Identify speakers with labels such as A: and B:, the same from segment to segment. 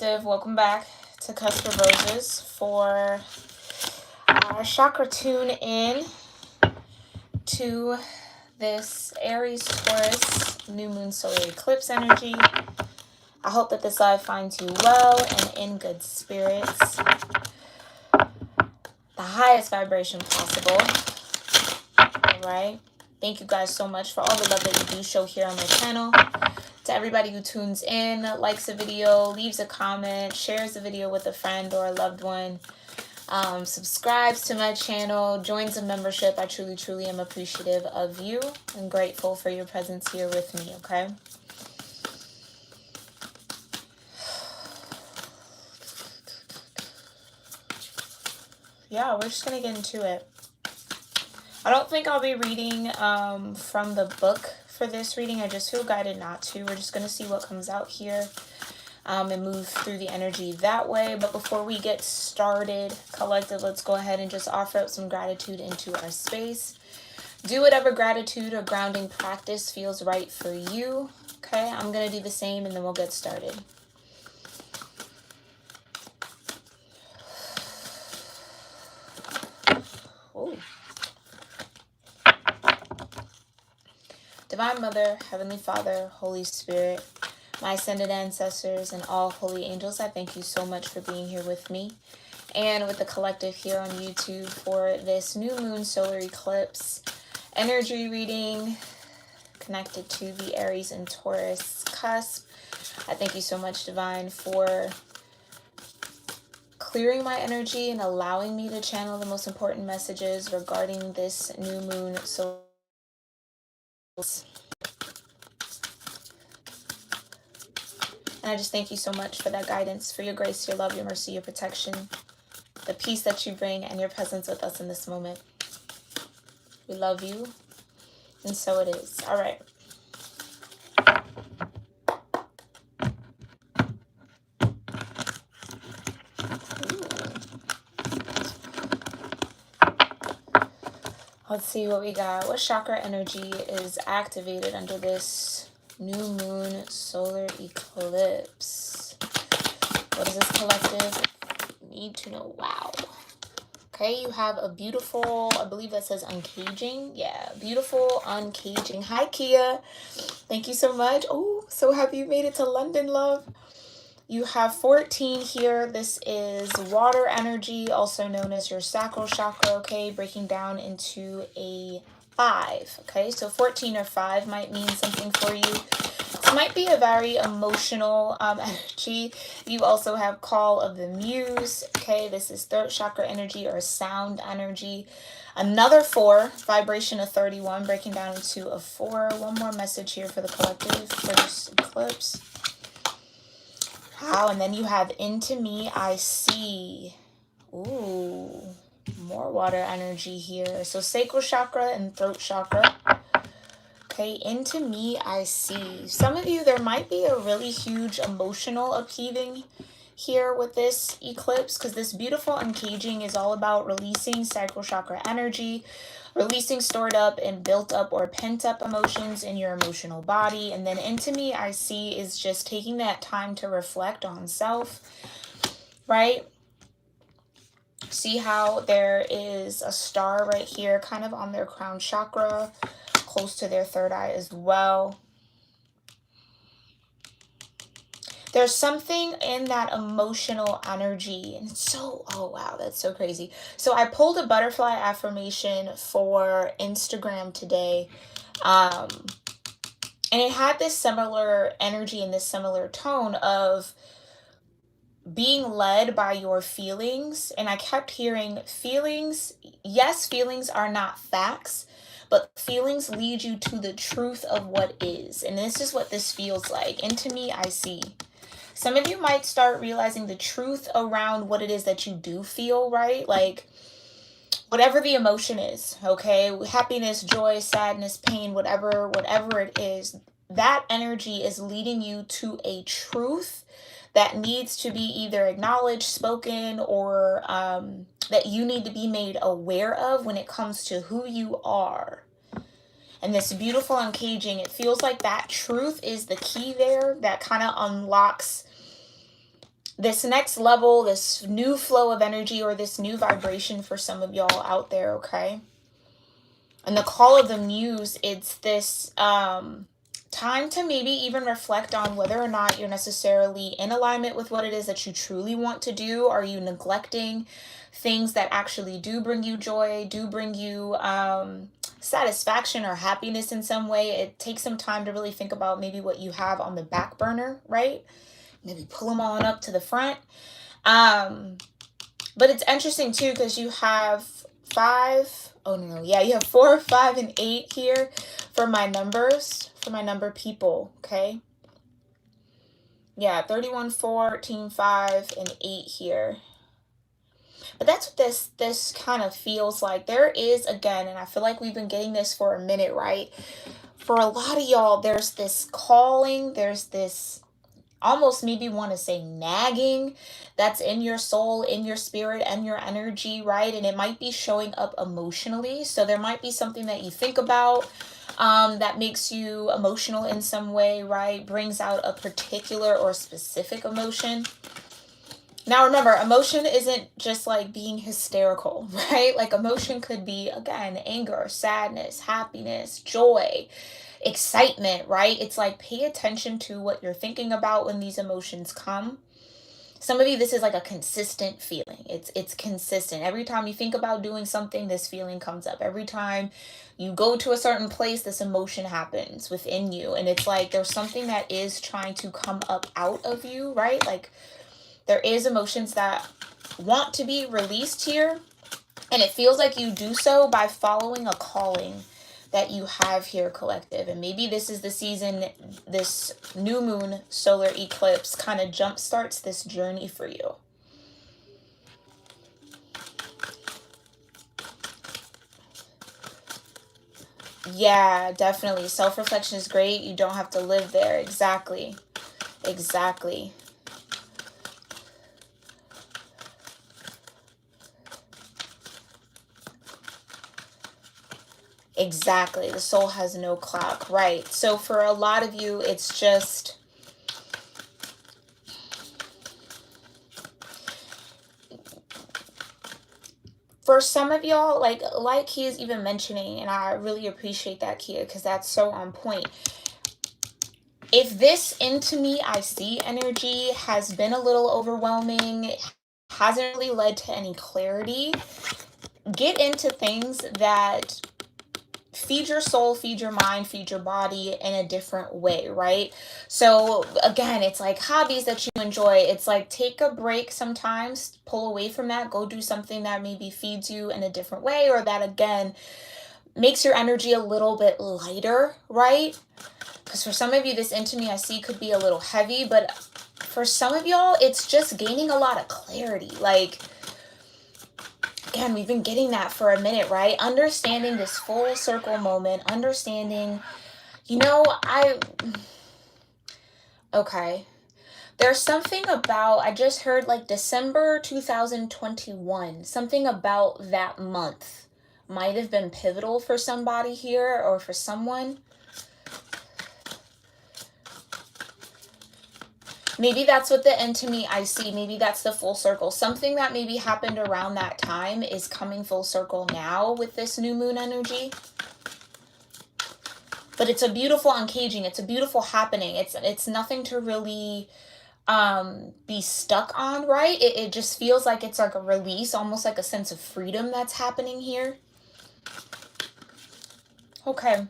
A: collective, welcome back to Cusp of Roses for our chakra tune in to this Aries Taurus new moon solar eclipse energy. I hope that this live finds you well and in good spirits, the highest vibration possible. All right, thank you guys so much for all the love that you do show here on my channel. To everybody who tunes in, likes a video, leaves a comment, shares a video with a friend or a loved one, subscribes to my channel, joins a membership, I truly am appreciative of you and grateful for your presence here with me, okay? Yeah, we're just going to get into it. I don't think I'll be reading from the book for this reading. I just feel guided not to. We're just going to see what comes out here and move through the energy that way. But before we get started, collective, let's go ahead and just offer up some gratitude into our space. Do whatever gratitude or grounding practice feels right for you. Okay, I'm going to do the same and then we'll get started. Oh. Divine Mother, Heavenly Father, Holy Spirit, my ascended ancestors, and all holy angels, I thank you so much for being here with me and with the collective here on YouTube for this new moon solar eclipse energy reading connected to the Aries and Taurus cusp. I thank you so much, Divine, for clearing my energy and allowing me to channel the most important messages regarding this new moon solar and I just thank you so much for that guidance, for your grace, your love, your mercy, your protection, the peace that you bring, and your presence with us in this moment. We love you, and so it is. All right. Let's see what we got. What chakra energy is activated under this new moon solar eclipse? What does this collective need to know? Wow. Okay, you have a beautiful, I believe that says uncaging. Yeah, beautiful uncaging. Hi, Kia. Thank you so much. Oh, so happy you made it to London, love. You have 14 here. This is water energy, also known as your sacral chakra, okay? Breaking down into a 5, okay? So 14 or 5 might mean something for you. This might be a very emotional energy. You also have call of the muse, okay? This is throat chakra energy or sound energy. Another 4, vibration of 31, breaking down into a 4. One more message here for the collective for this eclipse. Wow, and then you have into me, I see. Ooh, more water energy here. So sacral chakra and throat chakra. Okay, into me, I see. Some of you, there might be a really huge emotional upheaving here with this eclipse because this beautiful uncaging is all about releasing sacral chakra energy, releasing stored up and built up or pent up emotions in your emotional body. And then into me, I see is just taking that time to reflect on self, right? See how there is a star right here, kind of on their crown chakra, close to their third eye as well. There's something in that emotional energy. And it's so, oh wow, that's so crazy. So I pulled a butterfly affirmation for Instagram today. And it had this similar energy and this similar tone of being led by your feelings. And I kept hearing feelings. Yes, feelings are not facts, but feelings lead you to the truth of what is. And this is what this feels like. And to me, I see. Some of you might start realizing the truth around what it is that you do feel, right? Like whatever the emotion is, okay? Happiness, joy, sadness, pain, whatever it is, that energy is leading you to a truth that needs to be either acknowledged, spoken, or that you need to be made aware of when it comes to who you are. And this beautiful uncaging, it feels like that truth is the key there that kind of unlocks this next level, this new flow of energy or this new vibration for some of y'all out there, okay? And the call of the muse, it's this time to maybe even reflect on whether or not you're necessarily in alignment with what it is that you truly want to do. Are you neglecting things that actually do bring you joy, do bring you satisfaction or happiness in some way? It takes some time to really think about maybe what you have on the back burner, right? Maybe pull them on up to the front. But it's interesting too, because you have 4, 5, and 8 here for my numbers, for my number people, okay? Yeah, 31, 14, 5, and 8 here. But that's what this kind of feels like. There is, again, and I feel like we've been getting this for a minute, right? For a lot of y'all, there's this calling, there's this almost maybe want to say nagging that's in your soul, in your spirit, and your energy, right? And it might be showing up emotionally. So there might be something that you think about that makes you emotional in some way, right? Brings out a particular or specific emotion. Now remember, emotion isn't just like being hysterical, right? Like emotion could be, again, anger, sadness, happiness, joy, excitement, right? It's like pay attention to what you're thinking about when these emotions come. Some of you, this is like a consistent feeling. It's consistent. Every time you think about doing something, this feeling comes up. Every time you go to a certain place, this emotion happens within you. And it's like there's something that is trying to come up out of you, right? Like there is emotions that want to be released here. And it feels like you do so by following a calling that you have here, collective. And maybe this is the season, this new moon solar eclipse kind of jump starts this journey for you. Yeah, definitely. Self-reflection is great. You don't have to live there. Exactly. Exactly. Exactly. The soul has no clock. Right. So for a lot of you, it's just for some of y'all, like Kia's even mentioning, and I really appreciate that, Kia, because that's so on point. If this into me I see energy has been a little overwhelming, hasn't really led to any clarity, get into things that feed your soul, feed your mind, feed your body in a different way, right? So again, it's like hobbies that you enjoy. It's like take a break sometimes, pull away from that, go do something that maybe feeds you in a different way, or that again makes your energy a little bit lighter, right? Because for some of you, this into me I see could be a little heavy, but for some of y'all, it's just gaining a lot of clarity. Like, again, we've been getting that for a minute, right? Understanding this full circle moment, understanding, okay. There's something about, I just heard like December 2021, something about that month might have been pivotal for somebody here or for someone. Maybe that's what the end to me I see. Maybe that's the full circle. Something that maybe happened around that time is coming full circle now with this new moon energy. But it's a beautiful uncaging. It's a beautiful happening. It's nothing to really be stuck on, right? It just feels like it's like a release, almost like a sense of freedom that's happening here. Okay.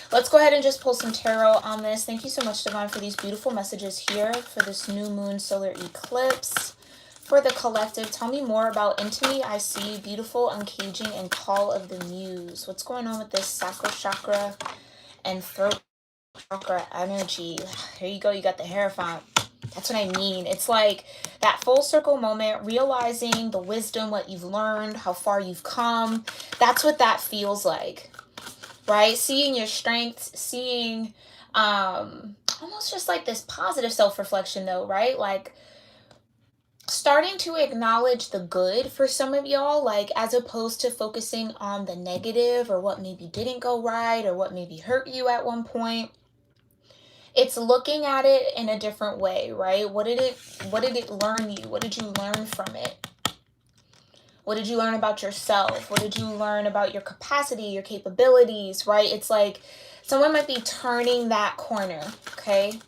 A: Let's go ahead and just pull some tarot on this. Thank you so much, Divine, for these beautiful messages here for this new moon solar eclipse. For the collective, tell me more about into me I see, beautiful uncaging, and call of the muse. What's going on with this sacral chakra and throat chakra energy? Here you go. You got the Hierophant. That's what I mean. It's like that full circle moment, realizing the wisdom, what you've learned, how far you've come. That's what that feels like. Right? Seeing your strengths, seeing almost just like this positive self-reflection though, right? Like starting to acknowledge the good for some of y'all, like as opposed to focusing on the negative or what maybe didn't go right or what maybe hurt you at one point. It's looking at it in a different way, right? What did it learn you? What did you learn from it? What did you learn about yourself? What did you learn about your capacity, your capabilities, right? It's like someone might be turning that corner, okay?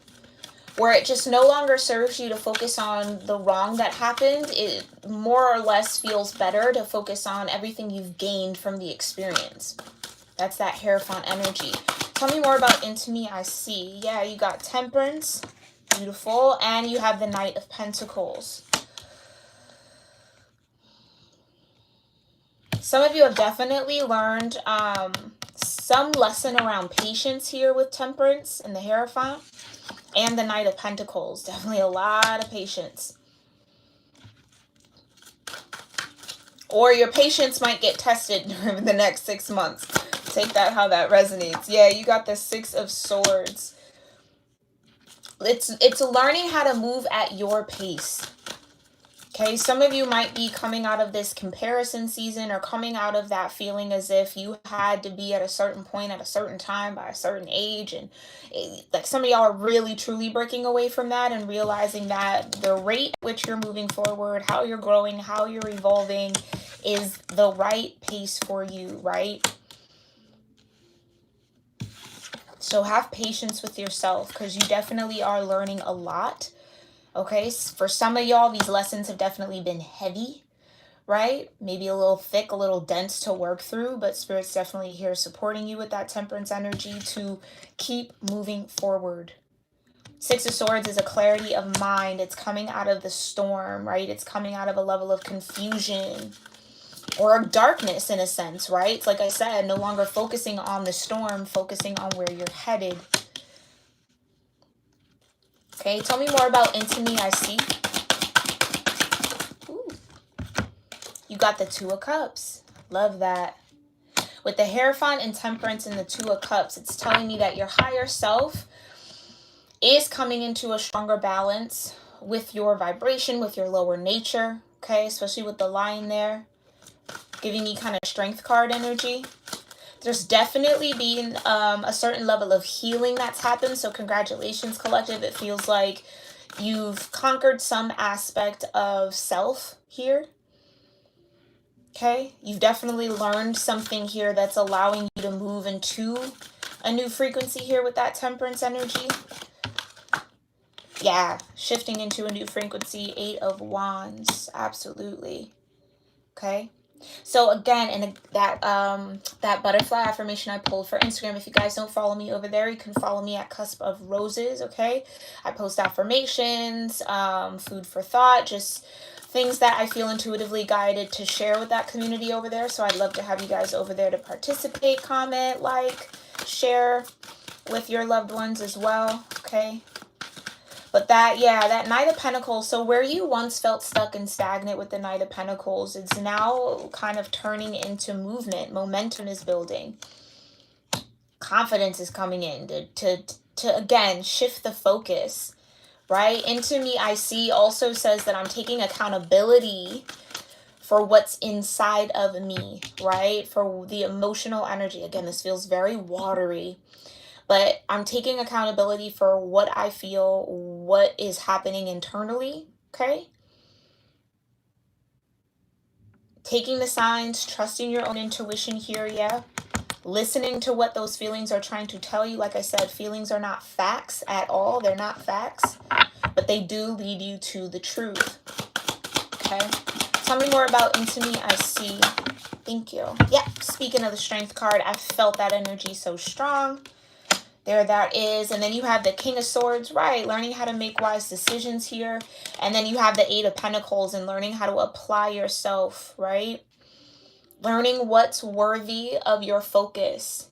A: Where it just no longer serves you to focus on the wrong that happened. It more or less feels better to focus on everything you've gained from the experience. That's that Hierophant energy. Tell me more about Into Me, I See. Yeah, you got Temperance. Beautiful. And you have the Knight of Pentacles. Some of you have definitely learned some lesson around patience here with Temperance and the Hierophant. And the Knight of Pentacles. Definitely a lot of patience. Or your patience might get tested during the next 6 months. Take that how that resonates. Yeah, you got the Six of Swords. It's learning how to move at your pace. Okay, some of you might be coming out of this comparison season or coming out of that feeling as if you had to be at a certain point at a certain time by a certain age. And like some of y'all are really truly breaking away from that and realizing that the rate at which you're moving forward, how you're growing, how you're evolving is the right pace for you, right? So have patience with yourself because you definitely are learning a lot. Okay, for some of y'all, these lessons have definitely been heavy, right? Maybe a little thick, a little dense to work through, but Spirit's definitely here supporting you with that Temperance energy to keep moving forward. Six of Swords is a clarity of mind. It's coming out of the storm, right? It's coming out of a level of confusion or darkness in a sense, right? It's like I said, no longer focusing on the storm, focusing on where you're headed. Okay, tell me more about Into Me, I See. Ooh. You got the Two of Cups. Love that. With the Hierophant and Temperance and the Two of Cups, it's telling me that your higher self is coming into a stronger balance with your vibration, with your lower nature. Okay, especially with the Lion there. Giving me kind of Strength card energy. There's definitely been a certain level of healing that's happened. So congratulations, collective. It feels like you've conquered some aspect of self here. Okay. You've definitely learned something here that's allowing you to move into a new frequency here with that Temperance energy. Yeah. Shifting into a new frequency. Eight of Wands. Absolutely. Okay. So again, in that butterfly affirmation I pulled for Instagram, if you guys don't follow me over there, you can follow me at Cusp of Roses, okay? I post affirmations, food for thought, just things that I feel intuitively guided to share with that community over there. So I'd love to have you guys over there to participate, comment, like, share with your loved ones as well, okay? But that Knight of Pentacles, so where you once felt stuck and stagnant with the Knight of Pentacles, it's now kind of turning into movement. Momentum is building. Confidence is coming in to again, shift the focus, right? Into Me, I See also says that I'm taking accountability for what's inside of me, right? For the emotional energy. Again, this feels very watery. But I'm taking accountability for what I feel, what is happening internally, okay? Taking the signs, trusting your own intuition here, yeah? Listening to what those feelings are trying to tell you. Like I said, feelings are not facts at all. They're not facts, but they do lead you to the truth, okay? Tell me more about Into Me, I See. Thank you. Yeah, speaking of the Strength card, I felt that energy so strong. There that is. And then you have the King of Swords, right? Learning how to make wise decisions here. And then you have the Eight of Pentacles and learning how to apply yourself, right? Learning what's worthy of your focus.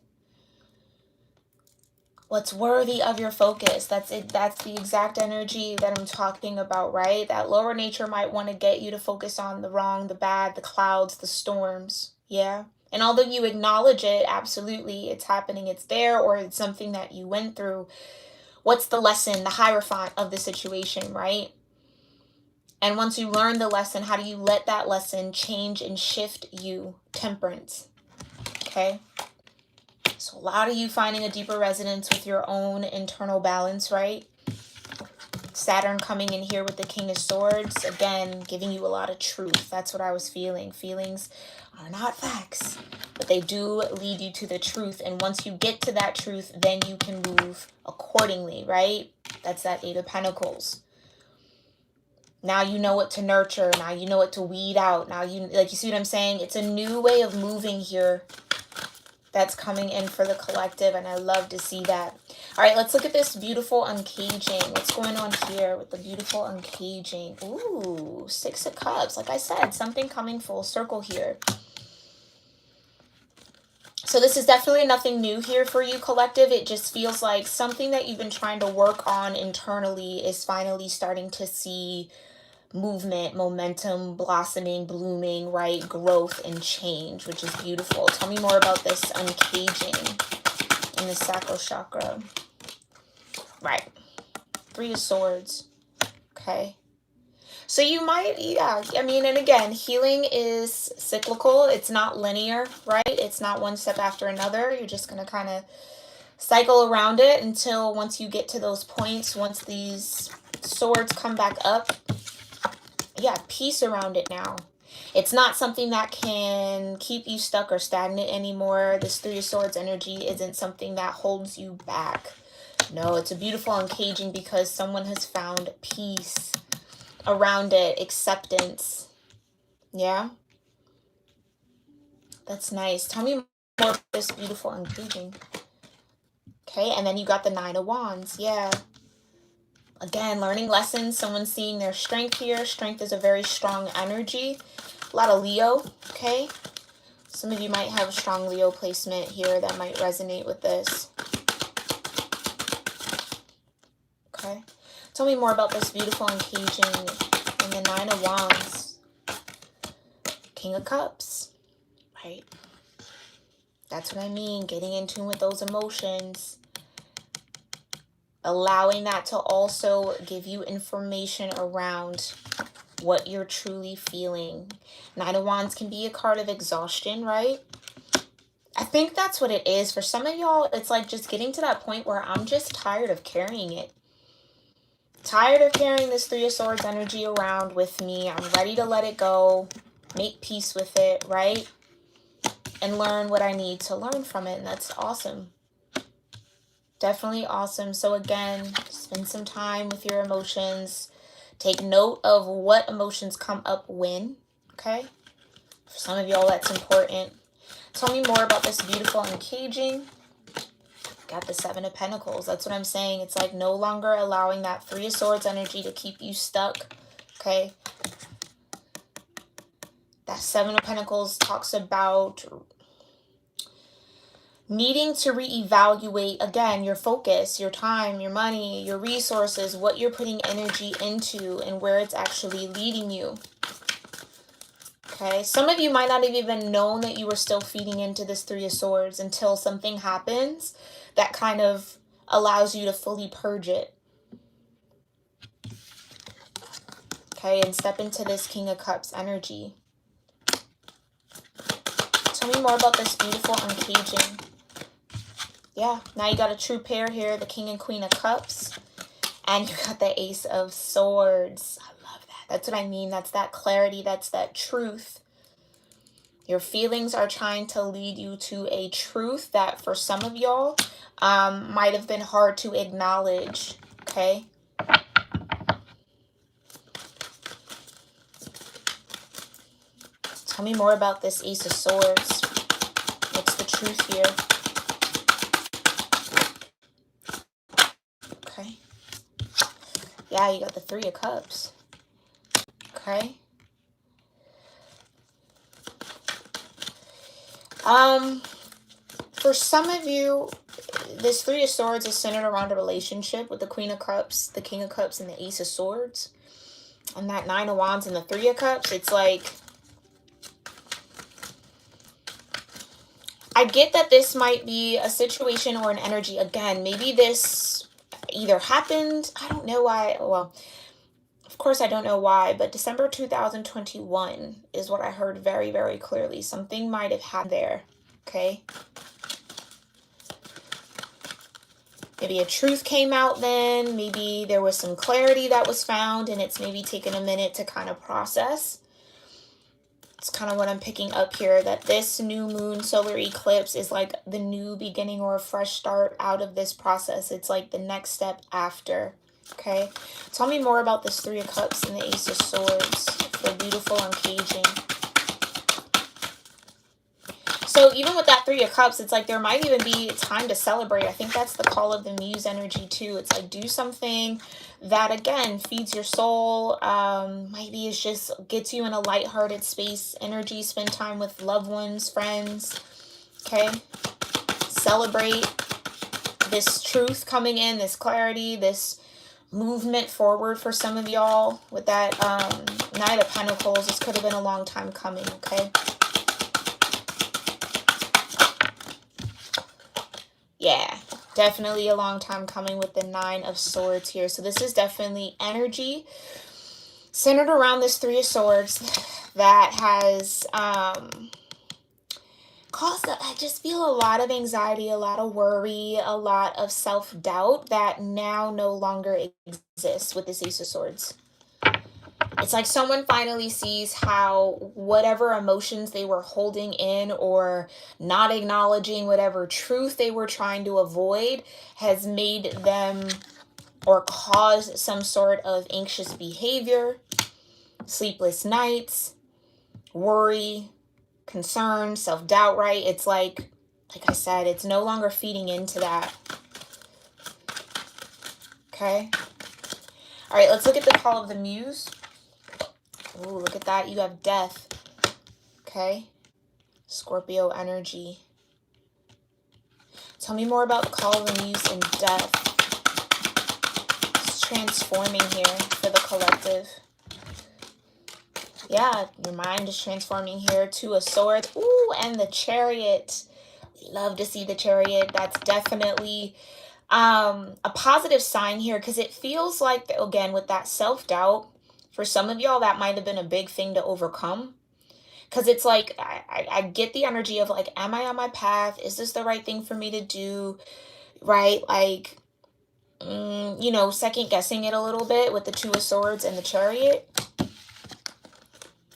A: What's worthy of your focus. That's it. That's the exact energy that I'm talking about, right? That lower nature might want to get you to focus on the wrong, the bad, the clouds, the storms. Yeah. And although you acknowledge it, absolutely, it's happening, it's there, or it's something that you went through. What's the lesson, the Hierophant of the situation, right? And once you learn the lesson, how do you let that lesson change and shift you? Temperance. Okay? So a lot of you finding a deeper resonance with your own internal balance, right? Saturn coming in here with the King of Swords, again, giving you a lot of truth. That's what I was feeling. Feelings are not facts, but they do lead you to the truth. And once you get to that truth, then you can move accordingly, right? That's that Eight of Pentacles. Now you know what to nurture. Now you know what to weed out. Now you see what I'm saying? It's a new way of moving here that's coming in for the collective, and I love to see that. All right, let's look at this beautiful uncaging. What's going on here with the beautiful uncaging? Ooh, Six of Cups. Like I said, something coming full circle here. So this is definitely nothing new here for you, collective. It just feels like something that you've been trying to work on internally is finally starting to see movement, momentum, blossoming, blooming, right? Growth and change, which is beautiful. Tell me more about this uncaging in the sacral chakra. Right. Three of Swords. Okay. So you might, yeah, I mean, and again, healing is cyclical. It's not linear, right? It's not one step after another. You're just going to kind of cycle around it until once you get to those points, once these swords come back up, yeah, peace around it now. It's not something that can keep you stuck or stagnant anymore. This Three of Swords energy isn't something that holds you back. No, it's a beautiful uncaging because someone has found peace around it, acceptance. Yeah, that's nice. Tell me more about this beautiful uncaging. Okay, and then you got the Nine of Wands. Yeah. Again, learning lessons, someone seeing their strength here. Strength is a very strong energy. A lot of Leo, okay? Some of you might have a strong Leo placement here that might resonate with this. Okay. Tell me more about this beautiful uncaging in the Nine of Wands. King of Cups, right? That's what I mean, getting in tune with those emotions. Allowing that to also give you information around what you're truly feeling. Nine of Wands can be a card of exhaustion, right? I think that's what it is. For some of y'all, it's like just getting to that point where I'm just tired of carrying it. Tired of carrying this Three of Swords energy around with me. I'm ready to let it go, make peace with it, right? And learn what I need to learn from it. And that's awesome. Definitely awesome. So again, spend some time with your emotions. Take note of what emotions come up when, okay? For some of y'all, that's important. Tell me more about this beautiful uncaging. Got the Seven of Pentacles. That's what I'm saying. It's like no longer allowing that Three of Swords energy to keep you stuck, okay? That Seven of Pentacles talks about needing to reevaluate, again, your focus, your time, your money, your resources, what you're putting energy into and where it's actually leading you. Okay, some of you might not have even known that you were still feeding into this Three of Swords until something happens that kind of allows you to fully purge it. Okay, and step into this King of Cups energy. Tell me more about this beautiful uncaging. Yeah, now you got a true pair here, the King and Queen of Cups. And you got the Ace of Swords. I love that. That's what I mean. That's that clarity. That's that truth. Your feelings are trying to lead you to a truth that for some of y'all might have been hard to acknowledge. Okay? Tell me more about this Ace of Swords. What's the truth here? Okay. Yeah, you got the Three of Cups. Okay. For some of you, this Three of Swords is centered around a relationship with the Queen of Cups, the King of Cups, and the Ace of Swords. And that Nine of Wands and the Three of Cups, it's like, I get that this might be a situation or an energy. Again, maybe this either happened, I don't know why, well, of course I don't know why, but December 2021 is what I heard very, very clearly. Something might have happened there, okay? Maybe a truth came out then. Maybe there was some clarity that was found and it's maybe taken a minute to kind of process. It's kind of what I'm picking up here, that this new moon solar eclipse is like the new beginning or a fresh start out of this process. It's like the next step after. Okay. Tell me more about this Three of Cups and the Ace of Swords for beautiful uncaging. So even with that Three of Cups, it's like there might even be time to celebrate. I think that's the call of the Muse energy too. It's like do something that, again, feeds your soul. Maybe it's just gets you in a lighthearted space, energy, spend time with loved ones, friends. Okay. Celebrate this truth coming in, this clarity, this movement forward for some of y'all with that Knight of Pentacles. This could have been a long time coming, okay? Yeah, definitely a long time coming with the Nine of Swords here. So this is definitely energy centered around this Three of Swords that has caused, I just feel a lot of anxiety, a lot of worry, a lot of self-doubt that now no longer exists with this Ace of Swords. It's like someone finally sees how whatever emotions they were holding in or not acknowledging, whatever truth they were trying to avoid, has made them or caused some sort of anxious behavior, sleepless nights, worry, concern, self-doubt, right? It's like I said, it's no longer feeding into that. Okay. All right, let's look at the call of the Muse. Ooh, look at that. You have death. Okay. Scorpio energy. Tell me more about the call of the Muse and death. It's transforming here for the collective. Yeah, your mind is transforming here. Two of Swords. Ooh, and the Chariot. Love to see the Chariot. That's definitely a positive sign here, because it feels like, again, with that self-doubt, for some of y'all, that might have been a big thing to overcome. Because it's like, I get the energy of like, am I on my path? Is this the right thing for me to do? Right? Like, you know, second guessing it a little bit with the Two of Swords and the Chariot.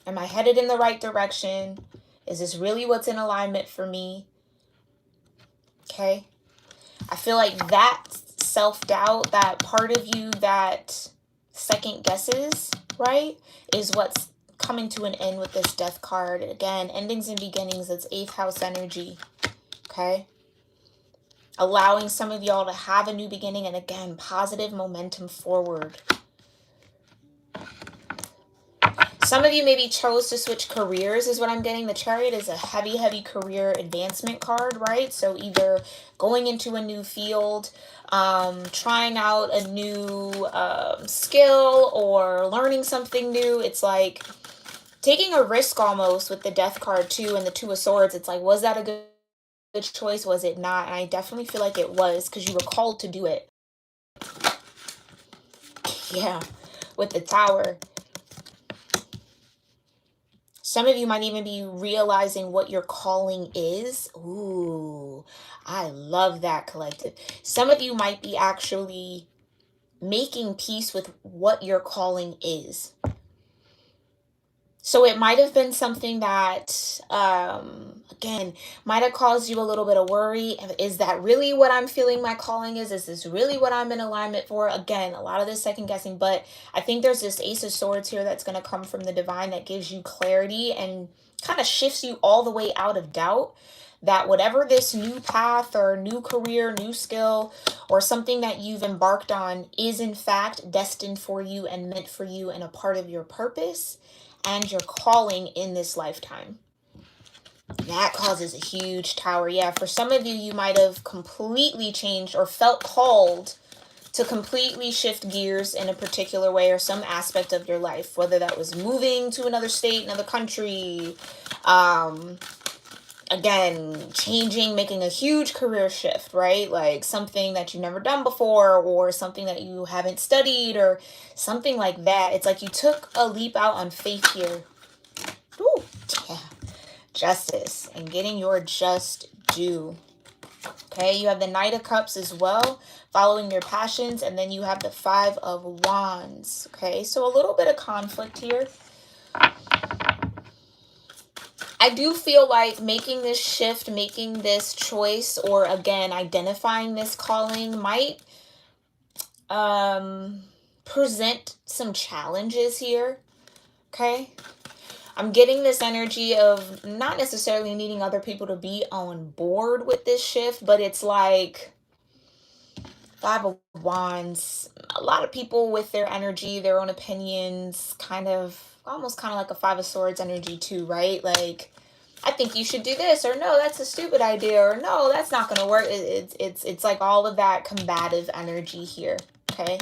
A: Am I headed in the right direction? Is this really what's in alignment for me? Okay. I feel like that self-doubt, that part of you that second guesses, right, is what's coming to an end with this death card. Again, endings and beginnings. It's 8th house energy. Okay. Allowing some of y'all to have a new beginning, and again, positive momentum forward. Some of you maybe chose to switch careers is what I'm getting. The Chariot is a heavy, heavy career advancement card, right? So either going into a new field, trying out a new skill, or learning something new. It's like taking a risk almost with the death card too, and the Two of Swords. It's like, was that a good choice? Was it not? And I definitely feel like it was, because you were called to do it. Yeah, with the Tower. Some of you might even be realizing what your calling is. Ooh, I love that, collective. Some of you might be actually making peace with what your calling is. So it might have been something that, again, might have caused you a little bit of worry. Is that really what I'm feeling my calling is? Is this really what I'm in alignment for? Again, a lot of this second guessing, but I think there's this Ace of Swords here that's going to come from the divine that gives you clarity and kind of shifts you all the way out of doubt, that whatever this new path or new career, new skill, or something that you've embarked on is in fact destined for you and meant for you and a part of your purpose and your calling in this lifetime. That causes a huge Tower. Yeah, for some of you, you might have completely changed or felt called to completely shift gears in a particular way or some aspect of your life, whether that was moving to another state, another country, again, changing, making a huge career shift, right? Like something that you've never done before, or something that you haven't studied, or something like that. It's like you took a leap out on faith here. Ooh, yeah. Justice and getting your just due. Okay, you have the Knight of Cups as well, following your passions, and then you have the Five of Wands. Okay, so a little bit of conflict here. I do feel like making this shift, making this choice, or again, identifying this calling might present some challenges here. Okay, I'm getting this energy of not necessarily needing other people to be on board with this shift, but it's like Five of Wands. A lot of people with their energy, their own opinions, kind of almost kind of like a Five of Swords energy too, right? Like, I think you should do this, or no, that's a stupid idea, or no, that's not going to work. It's like all of that combative energy here, okay?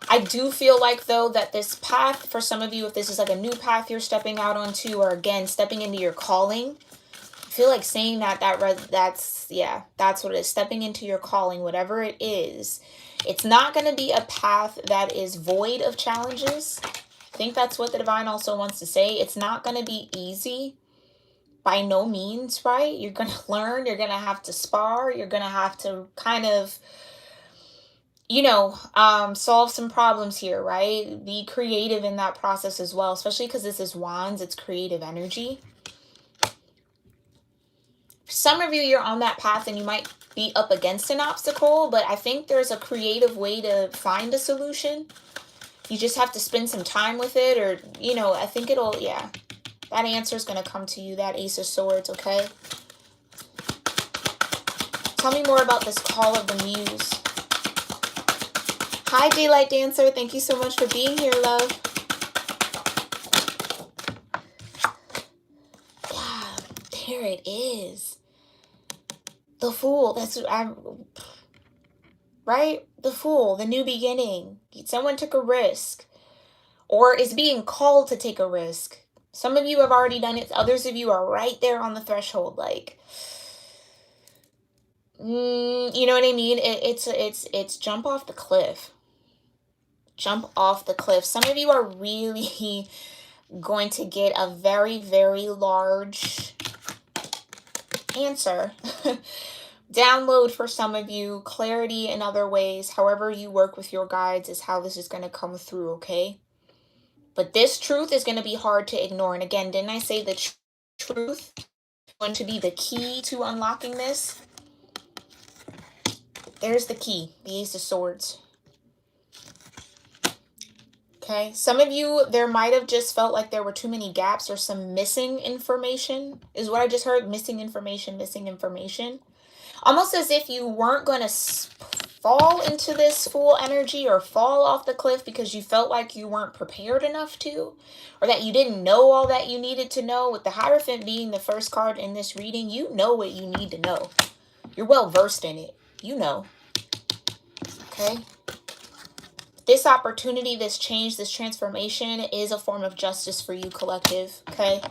A: I do feel like, though, that this path, for some of you, if this is like a new path you're stepping out onto, or again, stepping into your calling, I feel like saying that's what it is, stepping into your calling, whatever it is. It's not going to be a path that is void of challenges. I think that's what the divine also wants to say. It's not going to be easy by no means, right? You're going to learn, you're going to have to spar, you're going to have to kind of, solve some problems here, right? Be creative in that process as well, especially because this is Wands, it's creative energy. Some of you, you're on that path and you might be up against an obstacle, but I think there's a creative way to find a solution. You just have to spend some time with it, or, I think that answer is going to come to you, that Ace of Swords, okay? Tell me more about this call of the Muse. Hi, Daylight Dancer. Thank you so much for being here, love. Yeah, there it is. The Fool. Right? The Fool, the new beginning. Someone took a risk, or is being called to take a risk. Some of you have already done it. Others of you are right there on the threshold. Like, you know what I mean? It's jump off the cliff. Jump off the cliff. Some of you are really going to get a very, very large answer. Download for some of you. Clarity in other ways. However you work with your guides is how this is going to come through, okay? But this truth is going to be hard to ignore. And again, didn't I say the truth is going to be the key to unlocking this? There's the key. The Ace of Swords. Okay, some of you, there might have just felt like there were too many gaps or some missing information, is what I just heard. Missing information. Almost as if you weren't going to fall into this Fool energy or fall off the cliff because you felt like you weren't prepared enough to, or that you didn't know all that you needed to know. With the Hierophant being the first card in this reading, you know what you need to know. You're well versed in it. You know. Okay? This opportunity, this change, this transformation is a form of justice for you, collective, okay?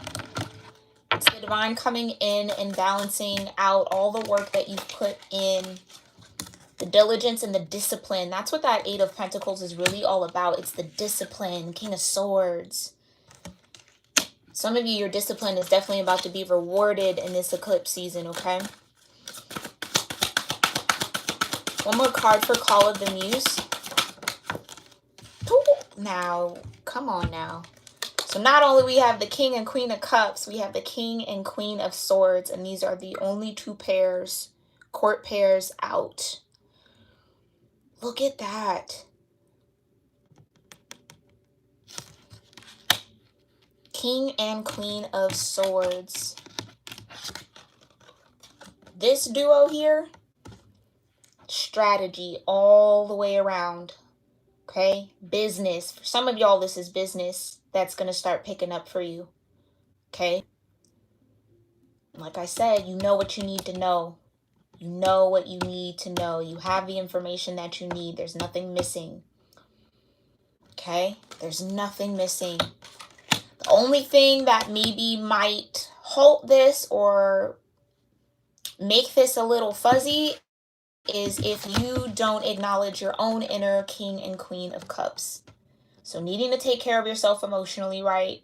A: It's the divine coming in and balancing out all the work that you've put in, the diligence and the discipline. That's what that Eight of Pentacles is really all about. It's the discipline, King of Swords. Some of you, your discipline is definitely about to be rewarded in this eclipse season, okay? One more card for Call of the Muse. Now, come on now. So not only we have the King and Queen of Cups, we have the King and Queen of Swords, and these are the only two pairs, court pairs out. Look at that. King and Queen of Swords. This duo here, strategy all the way around. Okay, business. For some of y'all, this is business that's going to start picking up for you. Okay? Like I said, you know what you need to know. You know what you need to know. You have the information that you need. There's nothing missing. Okay? There's nothing missing. The only thing that maybe might halt this or make this a little fuzzy is if you don't acknowledge your own inner King and Queen of Cups. So needing to take care of yourself emotionally, right?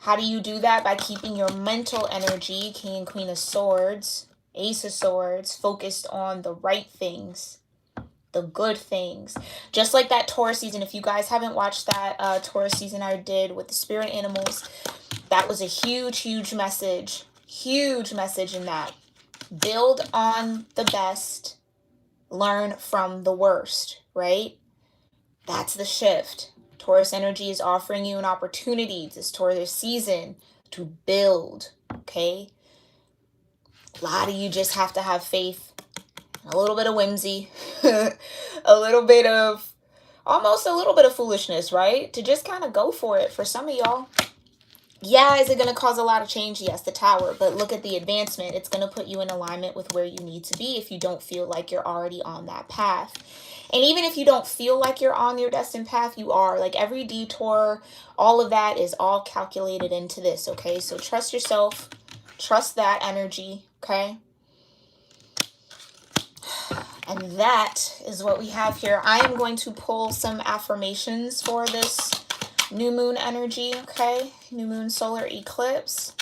A: How do you do that? By keeping your mental energy, King and Queen of Swords, Ace of Swords, focused on the right things, the good things. Just like that Taurus season. If you guys haven't watched that Taurus season I did with the spirit animals, that was a huge message. Huge message in that. Build on the best, learn from the worst, right? That's the shift. Taurus energy is offering you an opportunity this Taurus season to build, okay? A lot of you just have to have faith, a little bit of whimsy, a little bit of, almost a little bit of foolishness, right? To just kind of go for it for some of y'all. Yeah, is it going to cause a lot of change? Yes, the Tower. But look at the advancement. It's going to put you in alignment with where you need to be if you don't feel like you're already on that path. And even if you don't feel like you're on your destined path, you are. Like every detour, all of that is all calculated into this, okay? So trust yourself. Trust that energy, okay? And that is what we have here. I am going to pull some affirmations for this new moon energy, okay? New moon solar eclipse.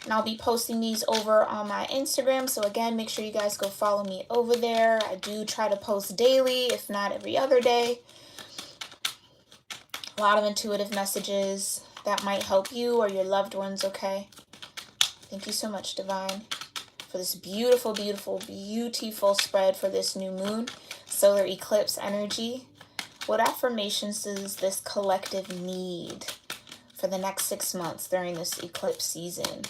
A: And I'll be posting these over on my Instagram. So again, make sure you guys go follow me over there. I do try to post daily, if not every other day. A lot of intuitive messages that might help you or your loved ones, okay? Thank you so much, Divine, for this beautiful spread for this new moon solar eclipse energy. What affirmations does this collective need for the next 6 months during this eclipse season?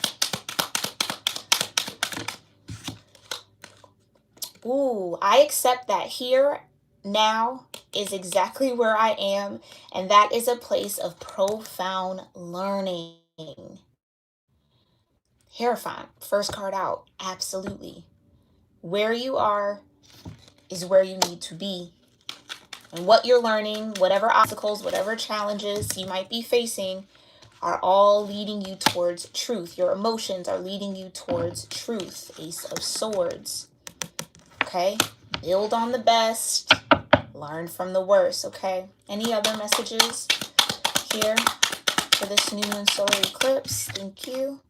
A: Ooh, I accept that here, now, is exactly where I am, and that is a place of profound learning. Hierophant, first card out, absolutely. Where you are is where you need to be. And what you're learning, whatever obstacles, whatever challenges you might be facing, are all leading you towards truth. Your emotions are leading you towards truth. Ace of Swords. Okay? Build on the best. Learn from the worst. Okay? Any other messages here for this new moon solar eclipse? Thank you.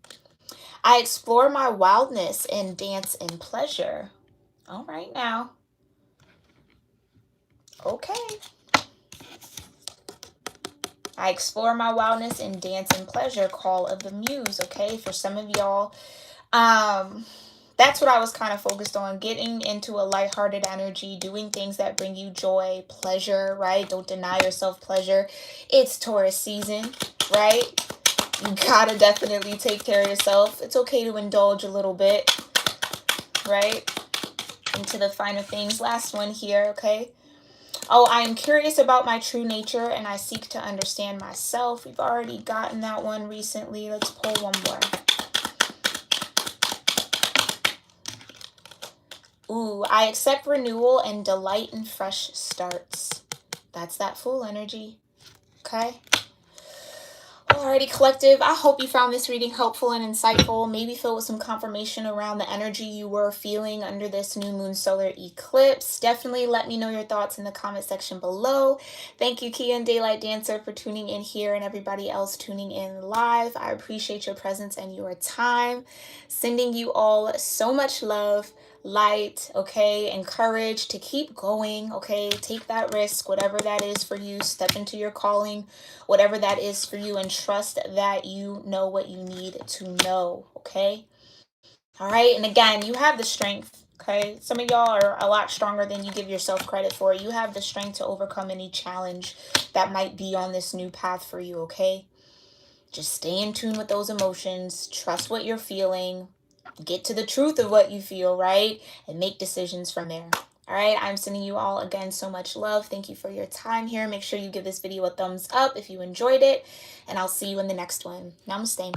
A: I explore my wildness and dance in pleasure. All right now. Okay. I explore my wildness and dance and pleasure. Call of the muse. Okay, for some of y'all, that's what I was kind of focused on, getting into a lighthearted energy, doing things that bring you joy, pleasure, right? Don't deny yourself pleasure. It's Taurus season, right? You gotta definitely take care of yourself. It's okay to indulge a little bit, right? Into the finer things. Last one here, okay? Oh, I am curious about my true nature and I seek to understand myself. We've already gotten that one recently. Let's pull one more. Ooh, I accept renewal and delight in fresh starts. That's that Fool energy. Okay? Alrighty, collective, I hope you found this reading helpful and insightful, maybe filled with some confirmation around the energy you were feeling under this new moon solar eclipse. Definitely let me know your thoughts in the comment section below. Thank you, Kia and Daylight Dancer, for tuning in here and everybody else tuning in live. I appreciate your presence and your time. Sending you all so much love, light, okay, and courage to keep going, okay? Take that risk, whatever that is for you. Step into your calling, whatever that is for you, and trust that you know what you need to know, okay? All right, and again, you have the strength, okay? Some of y'all are a lot stronger than you give yourself credit for. You have the strength to overcome any challenge that might be on this new path for you, okay? Just stay in tune with those emotions. Trust what you're feeling. Get to the truth of what you feel, right? And make decisions from there. All right, I'm sending you all again so much love. Thank you for your time here. Make sure you give this video a thumbs up if you enjoyed it. And I'll see you in the next one. Namaste.